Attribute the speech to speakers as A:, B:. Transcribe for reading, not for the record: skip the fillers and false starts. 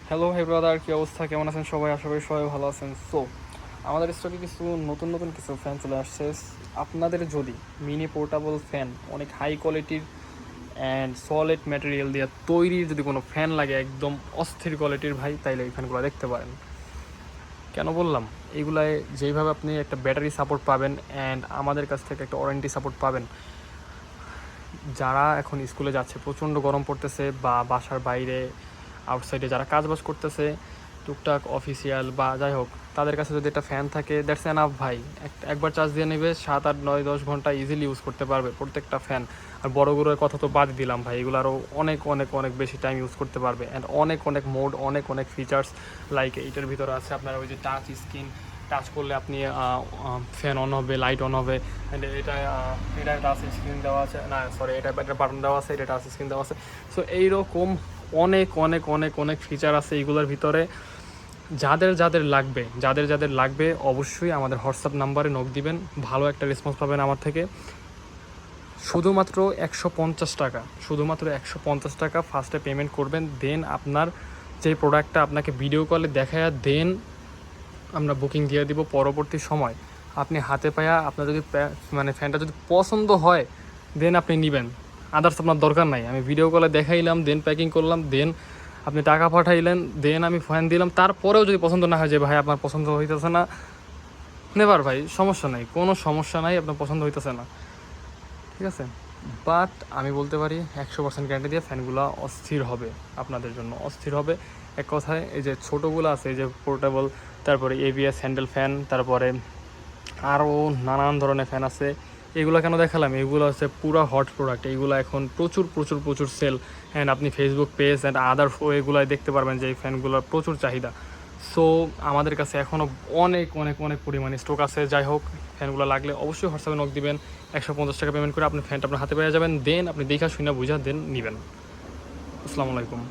A: Hello ভাই brother, কী অবস্থা, কেমন আছেন সবাই? আশা করি সবাই ভালো আছেন। সো আমাদের স্টকে কিছু নতুন নতুন কিছু ফ্যান চলে আসছে। আপনাদের যদি মিনি পোর্টেবল ফ্যান অনেক হাই কোয়ালিটির অ্যান্ড সলিড ম্যাটেরিয়াল দিয়ে তৈরি যদি কোনো ফ্যান লাগে একদম অস্থির কোয়ালিটির ভাই, তাইলে এই ফ্যানগুলো দেখতে পারেন। কেন বললাম, এইগুলায় যেইভাবে আপনি একটা ব্যাটারি সাপোর্ট পাবেন অ্যান্ড আমাদের কাছ থেকে একটা ওয়ারেন্টি সাপোর্ট পাবেন। যারা এখন স্কুলে যাচ্ছে, প্রচণ্ড গরম পড়তেছে, বা বাসার বাইরে আউটসাইডে যারা কাজবাজ করতেছে, টুকটাক অফিসিয়াল বা যাই হোক, তাদের কাছে যদি একটা ফ্যান থাকে, দ্যাটস এনাফ ভাই। একবার চার্জ দিয়ে নেবে, 7, 8, 9, 10 ঘন্টা ইজিলি ইউজ করতে পারবে প্রত্যেকটা ফ্যান। আর বড়গুলোর কথা তো বাদ দিলাম ভাই, এগুলো আরও অনেক অনেক অনেক বেশি টাইম ইউজ করতে পারবে অ্যান্ড অনেক অনেক মোড, অনেক অনেক ফিচার্স। লাইক এইটার ভিতরে আছে আপনার ওই যে টাচ স্ক্রিন, টাচ করলে আপনি ফ্যান অন হবে, লাইট অন হবে। অ্যান্ড এটা টাচ স্ক্রিন দেওয়া আছে, না সরি, এটা একটা বাটন দেওয়া আছে, এটা টাচ স্ক্রিন দেওয়া আছে। সো এইরকম অনেক অনেক অনেক অনেক ফিচার আছে এইগুলোর ভিতরে। যাদের লাগবে অবশ্যই আমাদের হোয়াটসঅ্যাপ নাম্বারে নক দিবেন, ভালো একটা রেসপন্স পাবেন আমার থেকে। শুধুমাত্র 150 টাকা, শুধুমাত্র 150 টাকা ফার্স্টে পেমেন্ট করবেন। দেন আপনার যে প্রোডাক্টটা আপনাকে ভিডিও কলে দেখায়, দেন আমরা বুকিং দিয়ে দিব। পরবর্তী সময় আপনি হাতে পায়া আপনার যদি মানে ফ্যানটা যদি পছন্দ হয়, দেন আপনি নেবেন। আদার্স আপনার দরকার নাই। আমি ভিডিও কলে দেখাইলাম, দেন প্যাকিং করলাম, দেন আপনি টাকা পাঠাইলেন, দেন আমি ফ্যান দিলাম, তারপরেও যদি পছন্দ না হয়, যে ভাই আপনার পছন্দ হইতেছে না, নেবার ভাই সমস্যা নাই, কোনো সমস্যা নাই, আপনার পছন্দ হইতেছে না, ঠিক আছে। বাট আমি বলতে পারি 100% গ্যারান্টি দিয়ে ফ্যানগুলো অস্থির হবে, আপনাদের জন্য অস্থির হবে। এক কথায় এই যে ছোটোগুলো আছে, এই যে পোর্টেবল, তারপরে এবিএস হ্যান্ডেল ফ্যান, তারপরে আরও নানান ধরনের ফ্যান আছে। এগুলো কেন দেখালাম, এগুলো হচ্ছে পুরো হট প্রোডাক্ট। এইগুলো এখন প্রচুর প্রচুর প্রচুর সেল। অ্যান্ড আপনি ফেসবুক পেজ অ্যান্ড আদার এগুলোয় দেখতে পারবেন যে এই ফ্যানগুলোর প্রচুর চাহিদা। সো আমাদের কাছে এখনও অনেক অনেক অনেক পরিমাণে স্টক আছে। যাই হোক, ফ্যানগুলো লাগলে অবশ্যই হোয়াটসঅ্যাপে নক দিবেন। 150 টাকা পেমেন্ট করে আপনি ফ্যানটা আপনার হাতে পেয়ে যাবেন। দেন আপনি দেখা শুনে বুঝা দেন নেবেন। আসসালামু আলাইকুম।